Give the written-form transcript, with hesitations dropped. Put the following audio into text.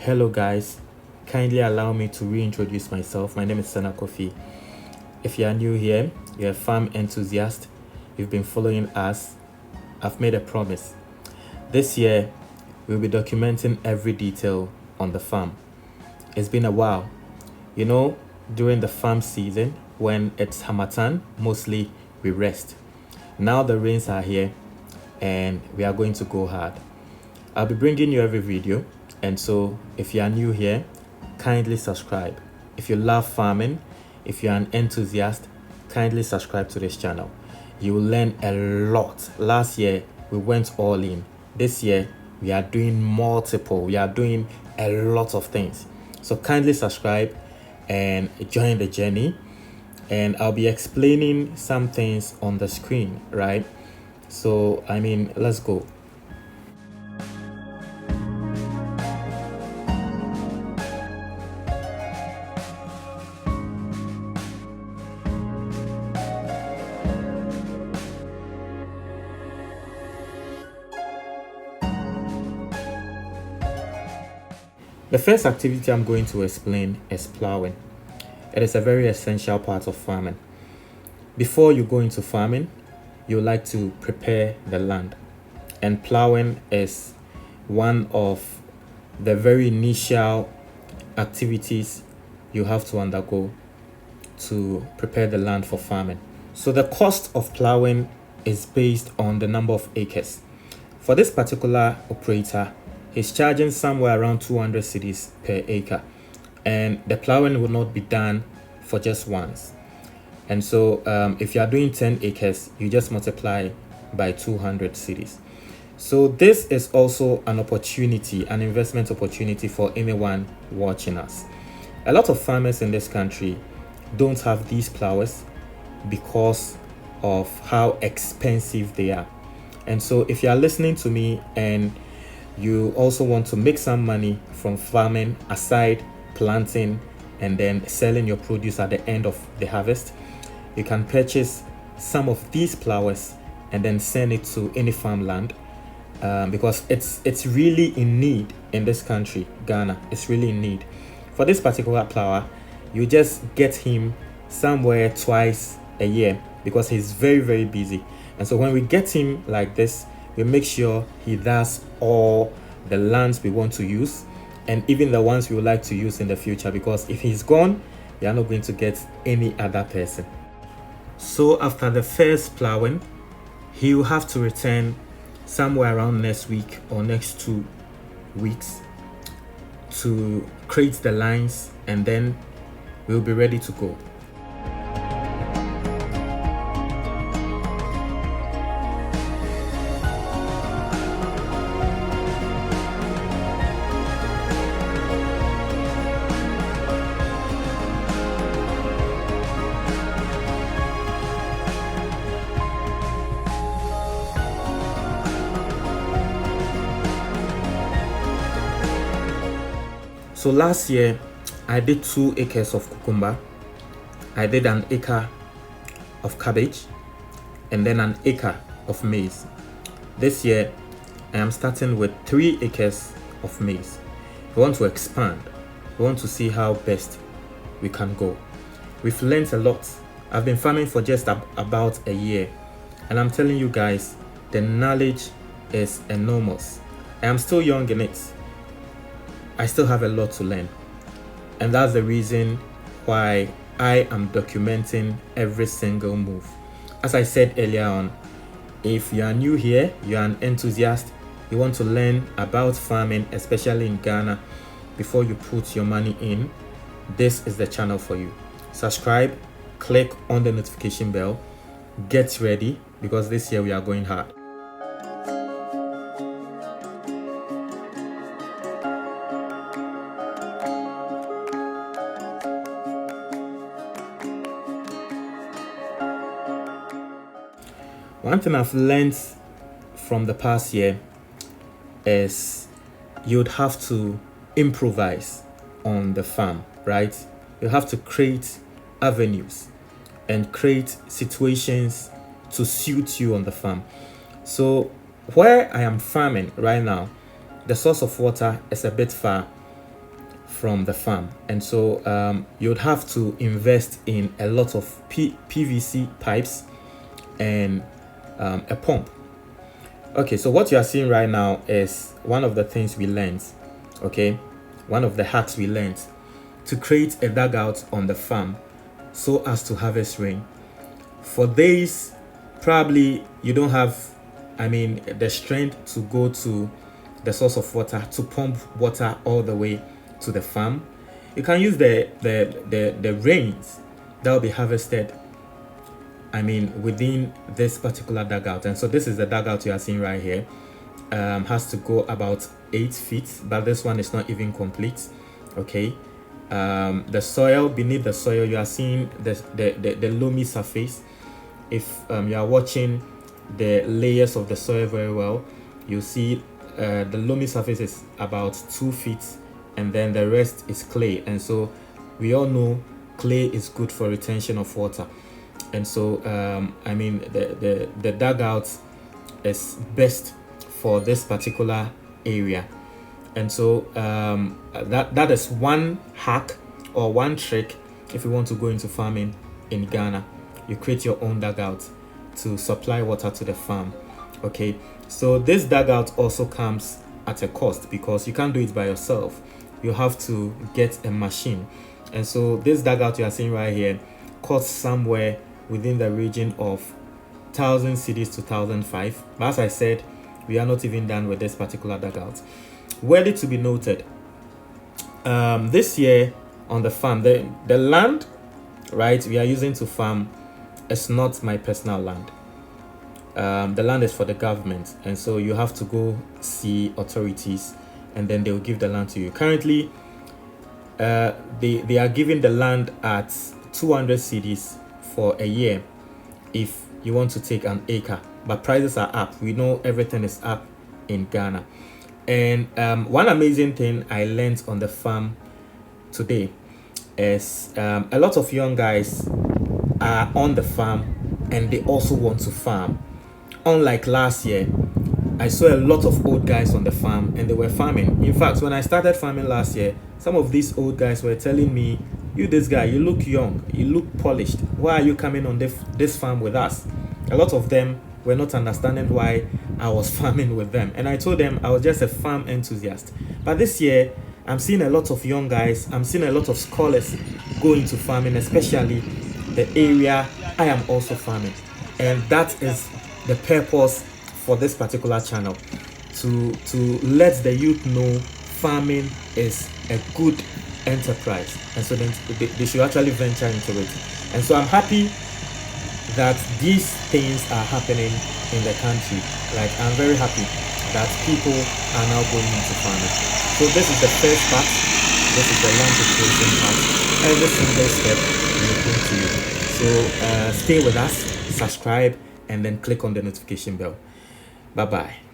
Hello guys, kindly allow me to reintroduce myself. My name is Sana Kofi. If you are new here, you're a farm enthusiast, you've been following us, I've made a promise. This year, we'll be documenting every detail on the farm. It's been a while. During the farm season, when it's Hamatan, mostly we rest. Now the rains are here and we are going to go hard. I'll be bringing you every video, and so if you are new here, kindly subscribe. If you love farming, if you're an enthusiast, kindly subscribe to this channel. You will learn a lot. Last year we went all in. This year we are doing a lot of things. So kindly subscribe and join the journey, and I'll be explaining some things on the screen, right? So let's go. The first activity I'm going to explain is plowing. It is a very essential part of farming. Before you go into farming, you like to prepare the land. And plowing is one of the very initial activities you have to undergo to prepare the land for farming. So the cost of plowing is based on the number of acres. For this particular operator, he's charging somewhere around 200 cedis per acre, and the plowing will not be done for just once. And so if you are doing 10 acres, you just multiply by 200 cedis. So this is also an investment opportunity for anyone watching us. A lot of farmers in this country don't have these plowers because of how expensive they are. And so if you are listening to me and you also want to make some money from farming aside planting and then selling your produce at the end of the harvest, you can purchase some of these plowers and then send it to any farmland, because it's really in need in this country, Ghana. It's really in need. For this particular plower, you just get him somewhere twice a year because he's very, very busy. And so when we get him like this, we make sure he does all the lands we want to use and even the ones we would like to use in the future, because if he's gone, we are not going to get any other person. So after the first plowing, he will have to return somewhere around next week or next 2 weeks to create the lines, and then we'll be ready to go. So last year I did 2 acres of cucumber, I did an acre of cabbage, and then an acre of maize. This year I am starting with 3 acres of maize. We want to expand. We want to see how best we can go. We've learned a lot. I've been farming for just about a year, and I'm telling you guys, the knowledge is enormous. I am still young in it. I still have a lot to learn, and that's the reason why I am documenting every single move. As I said earlier on, if you are new here, you are an enthusiast, you want to learn about farming, especially in Ghana, before you put your money in, this is the channel for you. Subscribe, click on the notification bell, get ready, because this year we are going hard. One thing I've learned from the past year is you'd have to improvise on the farm, right? You have to create avenues and create situations to suit you on the farm. So where I am farming right now, the source of water is a bit far, from the farm. And so you'd have to invest in a lot of PVC pipes and a pump. Okay, so what you are seeing right now is one of the things we learned. Okay, one of the hacks we learned to create a dugout on the farm so as to harvest rain. For days probably you don't have the strength to go to the source of water to pump water all the way to the farm. You can use the rains that will be harvested within this particular dugout. And so this is the dugout you are seeing right here. Has to go about 8 feet, but this one is not even complete. Okay, the soil, beneath the soil you are seeing the loamy surface. If you are watching the layers of the soil very well, you see the loamy surface is about 2 feet, and then the rest is clay. And so we all know clay is good for retention of water. And so the dugout is best for this particular area. And so that is one hack or one trick if you want to go into farming in Ghana. You create your own dugout to supply water to the farm. Okay, so this dugout also comes at a cost because you can't do it by yourself. You have to get a machine. And so this dugout you are seeing right here costs somewhere within the region of 1,000 cedis to 1,005. But as I said, we are not even done with this particular dugout. Worthy to be noted, this year on the farm, the land, right, we are using to farm is not my personal land. The land is for the government, and so you have to go see authorities, and then they will give the land to you. Currently, they are giving the land at 200 cedis for a year if you want to take an acre, but prices are up. We know everything is up in Ghana. And one amazing thing I learned on the farm today is a lot of young guys are on the farm and they also want to farm. Unlike last year, I saw a lot of old guys on the farm and they were farming. In fact, when I started farming last year, some of these old guys were telling me, "You, this guy, you look young, you look polished. Why are you coming on this farm with us?" A lot of them were not understanding why I was farming with them. And I told them I was just a farm enthusiast. But this year, I'm seeing a lot of young guys, I'm seeing a lot of scholars go into farming, especially the area I am also farming. And that is the purpose for this particular channel, to let the youth know farming is a good enterprise, and so then they should actually venture into it. And so I'm happy that these things are happening in the country. Like, I'm very happy that people are now going into farming. So this is the first part. This is the land preparation part. Every single step will come to you. So stay with us, subscribe, and then click on the notification bell. Bye bye.